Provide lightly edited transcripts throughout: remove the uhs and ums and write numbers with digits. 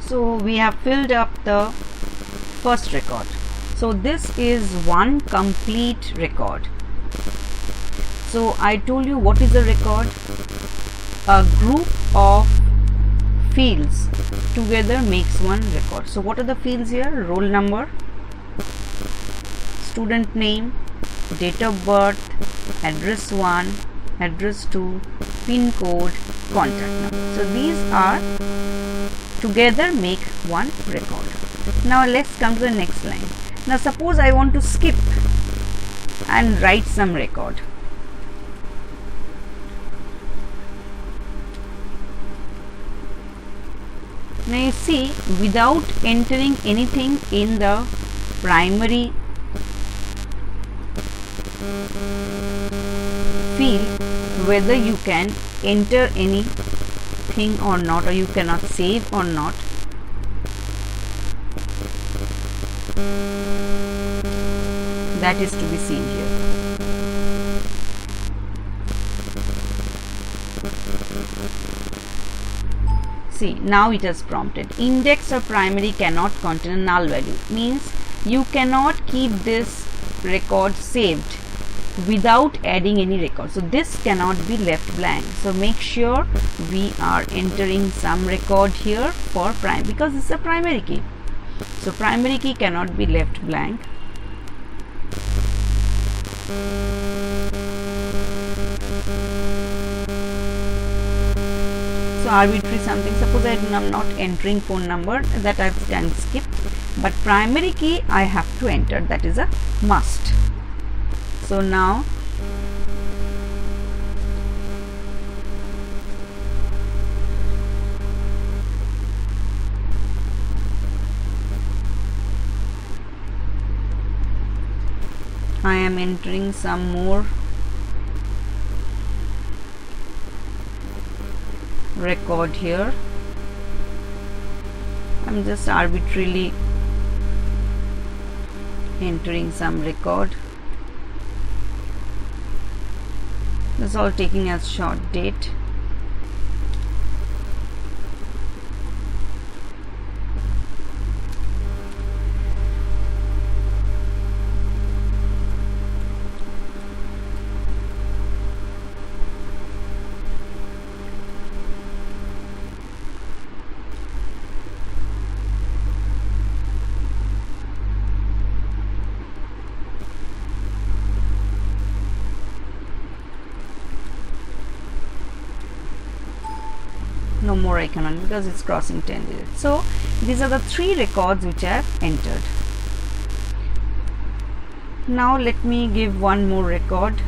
So we have filled up the first record. So this is one complete record. So I told you what is a record. A group of fields together makes one record. So what are the fields here? Roll number, student name, date of birth, address 1, address 2, pin code, contact number. So these are together make one record. Now let's come to the next line. Now suppose I want to skip and write some record. Now you see, without entering anything in the primary field, whether you can enter anything or not, or you cannot save or not, that is to be seen here. See, now it has prompted. Index or primary cannot contain a null value. Means you cannot keep this record saved without adding any record. So this cannot be left blank. So make sure we are entering some record here for prime, because it's a primary key. So primary key cannot be left blank. So arbitrary something, suppose I am not entering phone number, that I can skip, but primary key I have to enter, that is a must. So now I am entering some more record here. I am just arbitrarily entering some record. This is all taking as short date. No more I cannot, because it's crossing 10 digits. So these are the 3 records which I have entered. Now let me give one more record.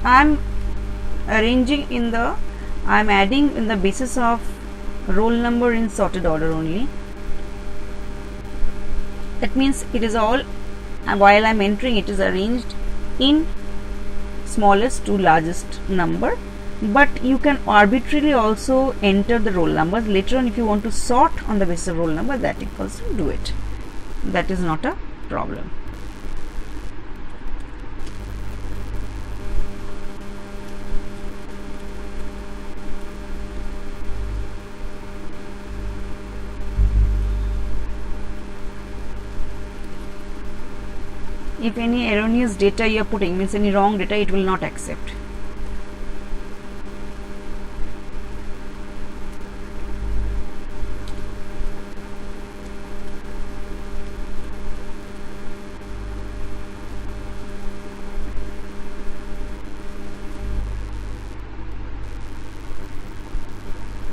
I am arranging in the, I am adding in the basis of roll number in sorted order only. That means it is all, while I am entering, it is arranged in smallest to largest number, but you can arbitrarily also enter the roll numbers. Later on, if you want to sort on the basis of roll number, that equals to do it. That is not a problem. If any erroneous data you are putting, means any wrong data, it will not accept.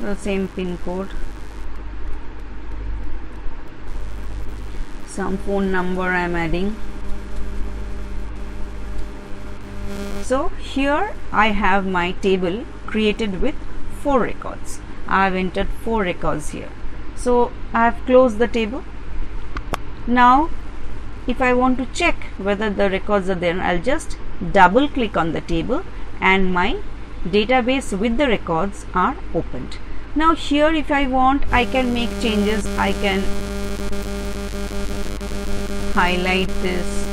The same pin code, some phone number I am adding. So here I have my table created with 4 records. I have entered 4 records here. So I have closed the table. Now if I want to check whether the records are there, I'll just double click on the table and my database with the records are opened. Now here if I want, I can make changes. I can highlight this, .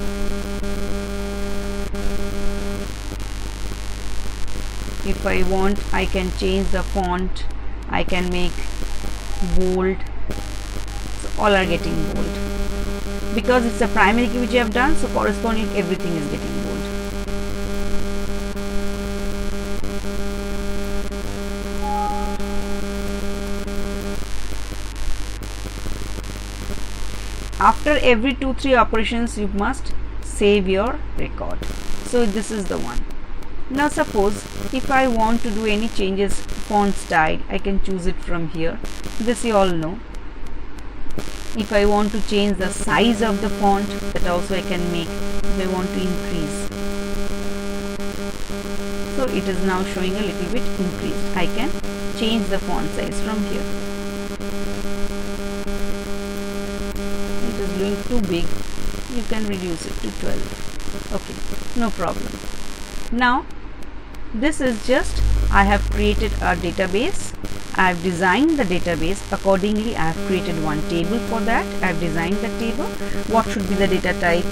If I want, I can change the font. I can make bold. So all are getting bold. Because it's a primary key which I have done, so corresponding everything is getting bold. After every 2-3 operations, you must save your record. So this is the one. Now suppose if I want to do any changes, font style, I can choose it from here. This you all know. If I want to change the size of the font, that also I can make. If I want to increase, so it is now showing a little bit increased. I can change the font size from here. It is doing too big, you can reduce it to 12. Okay, no problem. Now this is just, I have created a database. I have designed the database accordingly. I have created one table for that. I have designed the table. What should be the data type?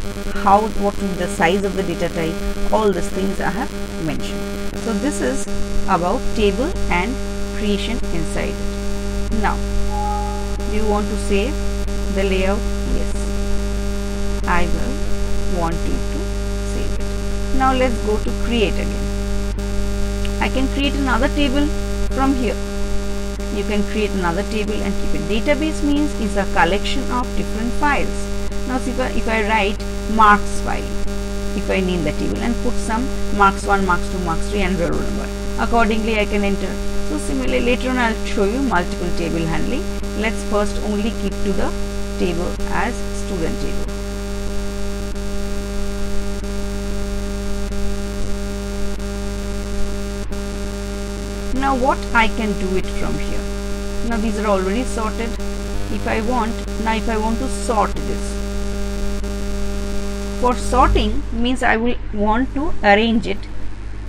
What will be the size of the data type? All these things I have mentioned. So this is about table and creation inside it. Now, do you want to save the layout? Yes, I will want you to save it. Now let's go to create again. I can create another table from here. You can create another table and keep it. Database means is a collection of different files. Now if I write marks file, if I name the table and put some marks 1, marks 2, marks 3 and roll number, accordingly I can enter. So similarly later on I'll show you multiple table handling. Let's first only keep to the table as student table. Now what I can do it from here. Now these are already sorted. If I want to sort this. For sorting means I will want to arrange it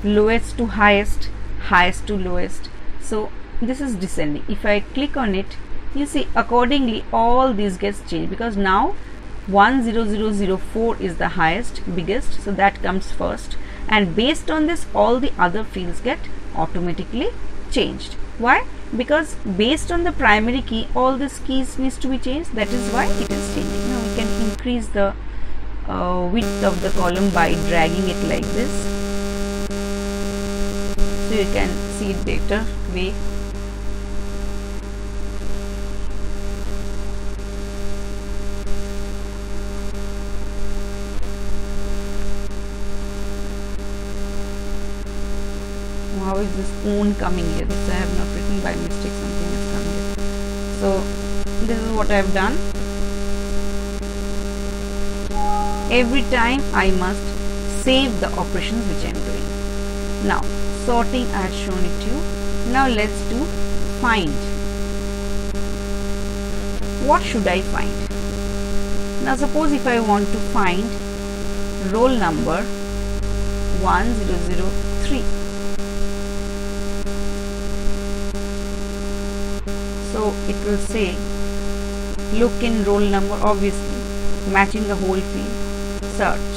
lowest to highest, highest to lowest. So this is descending. If I click on it, you see accordingly all these gets changed, because now 10004 is the highest, biggest, so that comes first, and based on this all the other fields get automatically changed. Why? Because based on the primary key all these keys needs to be changed. That is why it is changing. Now we can increase the width of the column by dragging it like this, so you can see it better way. How is this own coming here? This I have not written by mistake, something has come here. So this is what I have done. Every time I must save the operations which I am doing. Now sorting I have shown it to you. Now let's do find. What should I find? Now suppose if I want to find roll number 1003. So it will say look in roll number, obviously matching the whole field, search.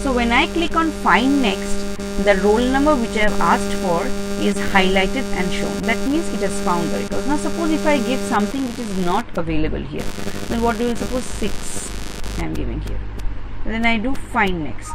So when I click on find next, the roll number which I have asked for is highlighted and shown. That means it has found the record. Now suppose if I give something which is not available here, then what do you suppose? 6 I am giving here. And then I do find next.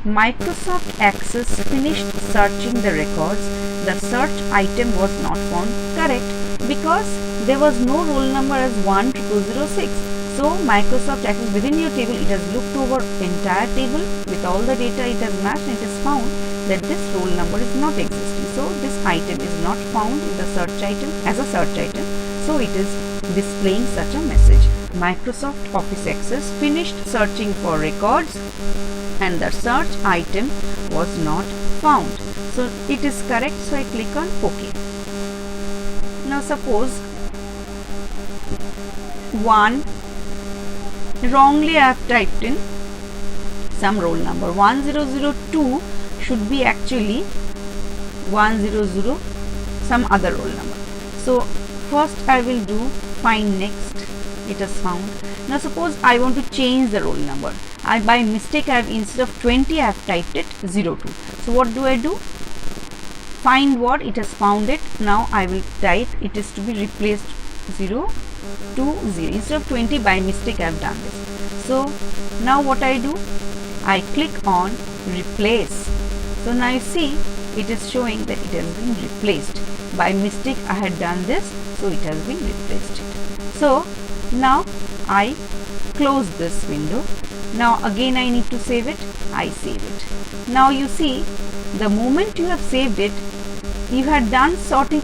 Microsoft Access finished searching the records. The search item was not found. Correct, because there was no roll number as 10006. So Microsoft Access within your table, it has looked over entire table with all the data it has matched, and it has found that this roll number is not existing. So this item is not found in the search item as a search item. So it is displaying such a message. Microsoft Office Access finished searching for records and the search item was not found. So it is correct, so I click on OK. Now suppose wrongly I have typed in some roll number. 1002 should be actually 100 some other roll number. So first I will do find next. it has found. Now suppose I want to change the roll number. By mistake I have, instead of 20 I have typed it 02. So what do? Find what? It has found it. Now I will type it is to be replaced 0 to 0. Instead of 20, by mistake I have done this. So now what I do? I click on replace. So now you see it is showing that it has been replaced. By mistake I had done this, so it has been replaced. So now I close this window. Now again I need to save it. I save it. Now you see, the moment you have saved it, you had done sorting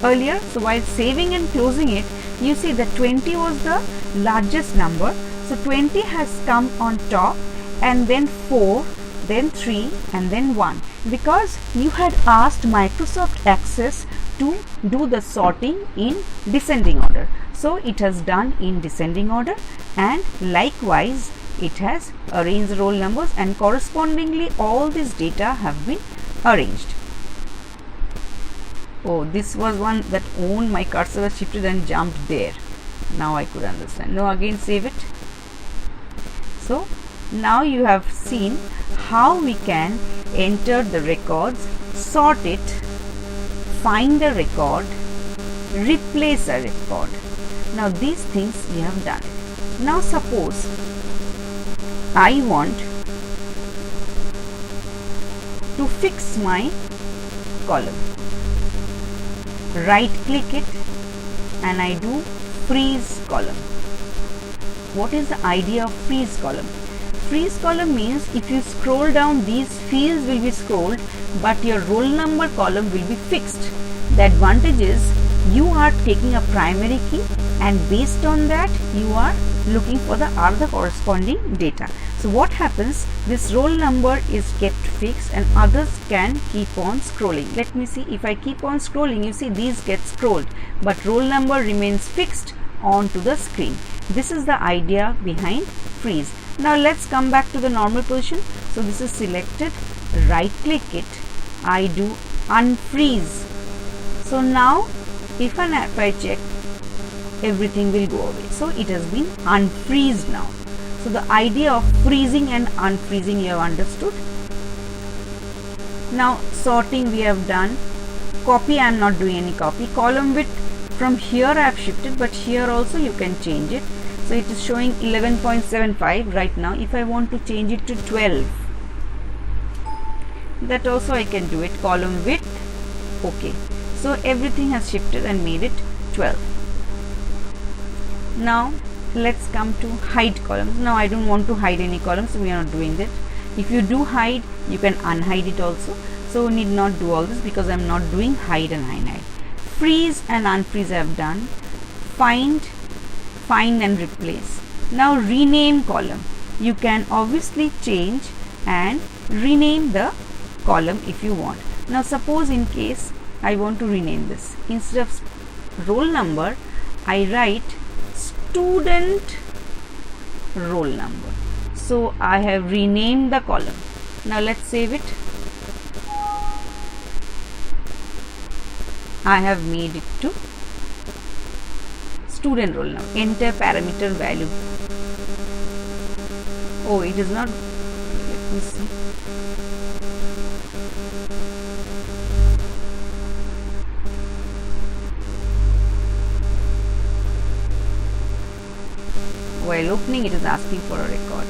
earlier. So while saving and closing it, you see that 20 was the largest number. So 20 has come on top, and then 4, then 3, and then 1, because you had asked Microsoft Access to do the sorting in descending order. So it has done in descending order, and likewise it has arranged the roll numbers, and correspondingly all this data have been arranged. Oh, this was one that owned my cursor was shifted and jumped there. Now I could understand. Now again save it. So now you have seen how we can enter the records, sort it, find a record, replace a record. Now these things we have done. Now suppose I want to fix my column. Right click it and I do freeze column. What is the idea of freeze column? Freeze column means if you scroll down, these fields will be scrolled, but your roll number column will be fixed. The advantage is you are taking a primary key, and based on that you are looking for the other corresponding data. So what happens, this roll number is kept fixed and others can keep on scrolling. Let me see, if I keep on scrolling, you see these get scrolled, but roll number remains fixed onto the screen. This is the idea behind freeze. Now let's come back to the normal position. So this is selected, right click it, I do unfreeze. So now if I check, everything will go away. So it has been unfreezed now. So the idea of freezing and unfreezing you have understood. Now sorting we have done. Copy, I am not doing any copy. Column width, from here I have shifted, but here also you can change it. So it is showing 11.75 right now. If I want to change it to 12, that also I can do it. Column width, okay. So everything has shifted and made it 12. Now let's come to hide columns. Now I don't want to hide any columns, so we are not doing that. If you do hide, you can unhide it also. So we need not do all this because I am not doing hide and unhide. Freeze and unfreeze I have done. Find and replace. Now rename column. You can obviously change and rename the column if you want. Now suppose in case I want to rename this, instead of roll number I write student roll number. So I have renamed the column. Now let's save it. I have made it to student roll number. Enter parameter value. Oh, it is not. Let me see. While opening, it is asking for a record.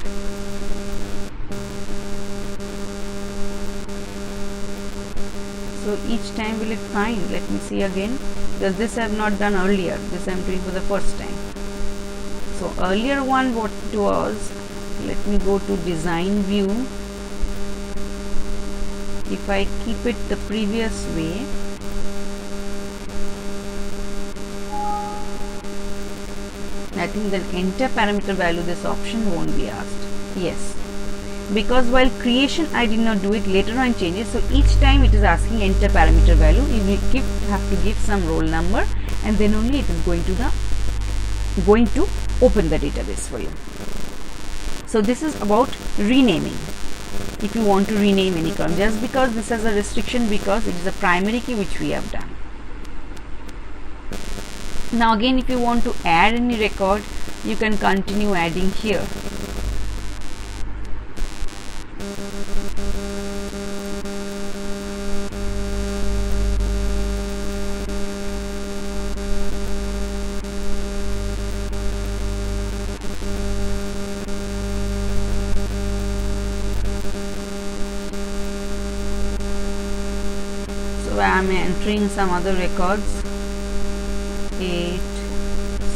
So each time will it find? Let me see again, because this I have not done earlier. This I am doing for the first time. So earlier one, what it was, let me go to design view. If I keep it the previous way, I think then enter parameter value, this option won't be asked. Yes, because while creation I did not do it, later on change it. So each time it is asking enter parameter value, you will have to give some roll number, and then only it is going to open the database for you. So this is about renaming. If you want to rename any column, just because this has a restriction because it is a primary key which we have done. Now again, if you want to add any record, you can continue adding here. So I am entering some other records. 8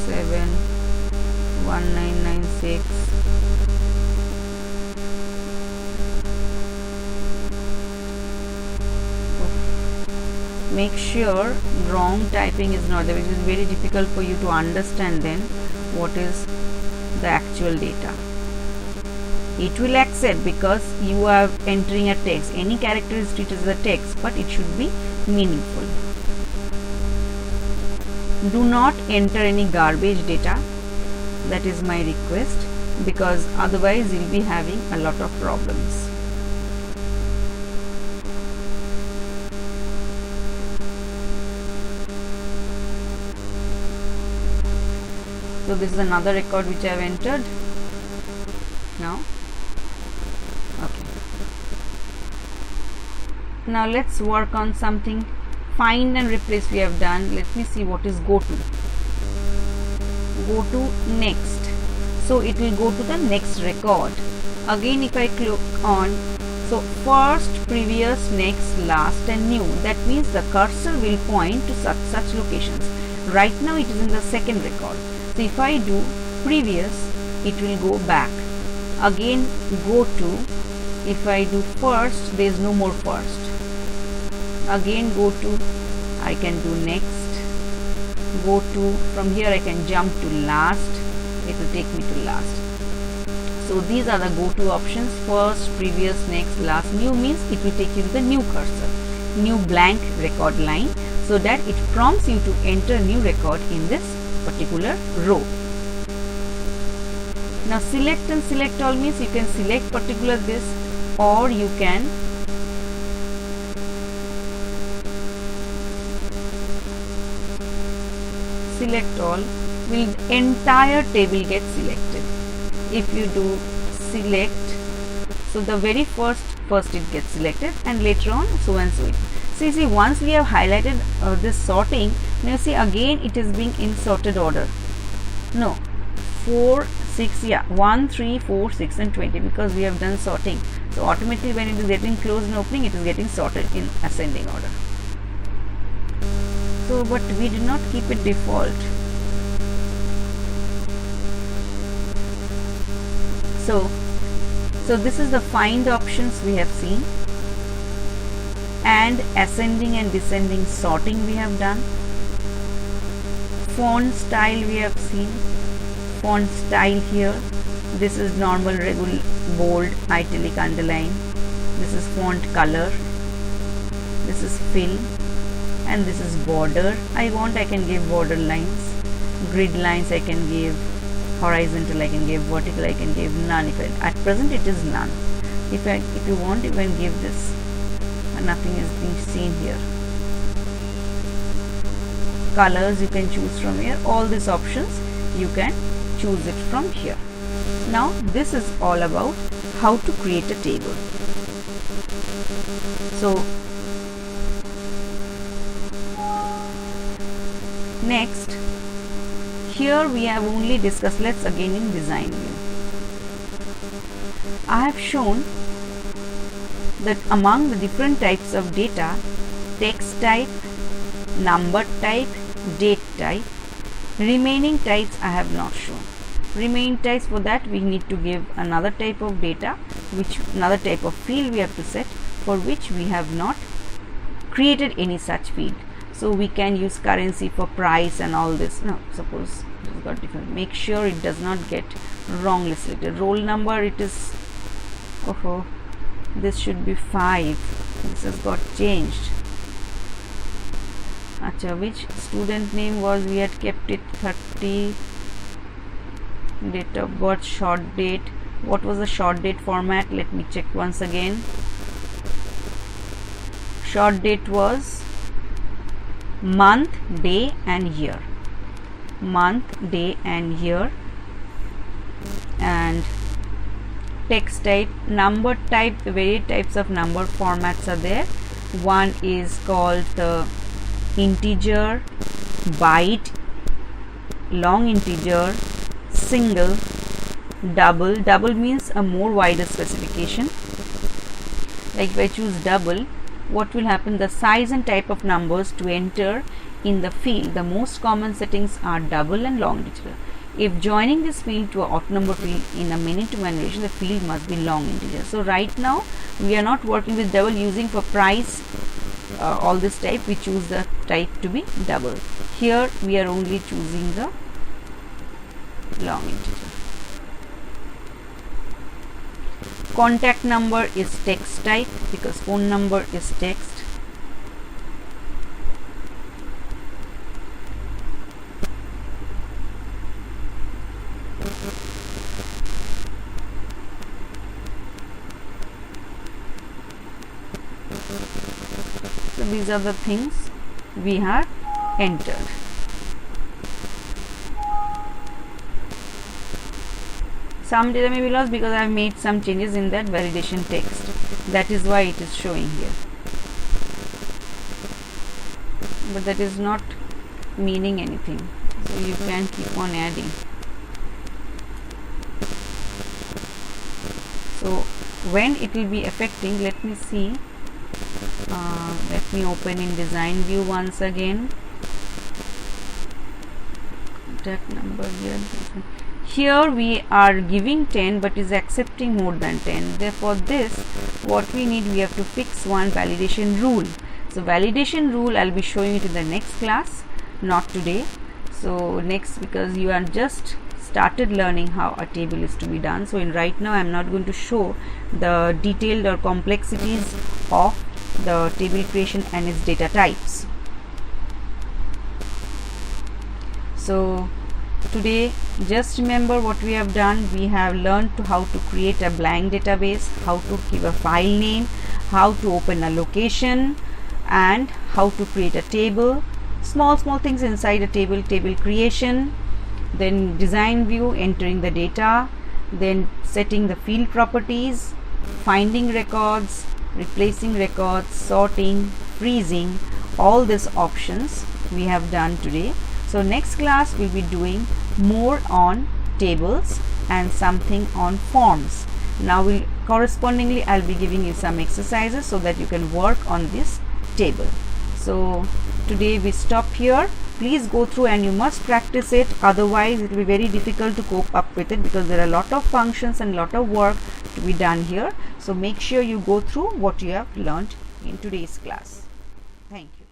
7 1996. Make sure wrong typing is not there, which is very difficult for you to understand then what is the actual data. It will accept because you are entering a text. Any character is treated as a text, but it should be meaningful. Do not enter any garbage data. That is my request, because otherwise you will be having a lot of problems. So this is another record which I have entered now. Okay. Now let's work on something. Find and replace we have done. Let me see what is go to. Go to next. So it will go to the next record. Again, if I click on, so first, previous, next, last and new. That means the cursor will point to such locations. Right now it is in the second record. So if I do previous, it will go back. Again go to. If I do first, there is no more first. Again go to, I can do next. Go to, from here I can jump to last. It will take me to last. So these are the go to options. First, previous, next, last. New means it will take you to the new cursor, new blank record line, so that it prompts you to enter new record in this particular row. Now select and select all means you can select particular this, or you can select all, will entire table get selected. If you do select, so the very first it gets selected, and later on so and so. So you see, once we have highlighted this sorting, now you see again it is being in sorted order. No, 4, 6, yeah, 1, 3, 4, 6 and 20, because we have done sorting. So automatically when it is getting closed and opening, it is getting sorted in ascending order. So but we did not keep it default. So this is the find options we have seen, and ascending and descending sorting we have done. Font style we have seen. Font style here, this is normal, regular, bold, italic, underline. This is font color. This is fill, and this is border. I can give border lines. Grid lines I can give. Horizontal I can give. Vertical I can give. None. At present it is none. If you want, you can give this. And nothing is being seen here. Colors you can choose from here. All these options you can choose it from here. Now this is all about how to create a table. So next, here we have only discussed. Let's again in design view. I have shown that among the different types of data, text type, number type, date type, remaining types I have not shown. Remaining types, for that we need to give another type of data, another type of field we have to set, for which we have not created any such field. So we can use currency for price and all this. Now suppose it has got different. Make sure it does not get wrongly selected. Roll number, it is, this should be 5. This has got changed. Acha, which student name was, we had kept it 30. Date of birth, short date. What was the short date format? Let me check once again. Short date was month, day and year. Month, day and year. and text type, number type. The various types of number formats are there. One is called the integer, byte, long integer, single, double. Double means a more wider specification. Like if I choose double, what will happen? The size and type of numbers to enter in the field, the most common settings are double and long integer. If joining this field to an odd number field in a minute-to-man relation, the field must be long integer. So right now we are not working with double, using for price all this type, we choose the type to be double. Here we are only choosing the long integer. Contact number is text type because phone number is text. So these are the things we have entered. Some data may be lost because I have made some changes in that validation text. That is why it is showing here. But that is not meaning anything. So you can keep on adding. So when it will be affecting, let me see. Let me open in design view once again. Contact number here. Here we are giving 10 but is accepting more than 10. Therefore this, what we need, we have to fix one validation rule. So validation rule I'll be showing it in the next class, not today. So next, because you are just started learning how a table is to be done. So in right now I'm not going to show the detailed or complexities of the table creation and its data types. So today just remember what we have done. We have learned to how to create a blank database, how to give a file name, how to open a location, and how to create a table. Small things inside a table, table creation, then design view, entering the data, then setting the field properties, finding records, replacing records, sorting, freezing. All these options we have done today. So next class we'll be doing more on tables and something on forms. Now correspondingly I'll be giving you some exercises so that you can work on this table. So today we stop here. Please go through and you must practice it, otherwise it will be very difficult to cope up with it because there are a lot of functions and a lot of work to be done here. So make sure you go through what you have learned in today's class. Thank you.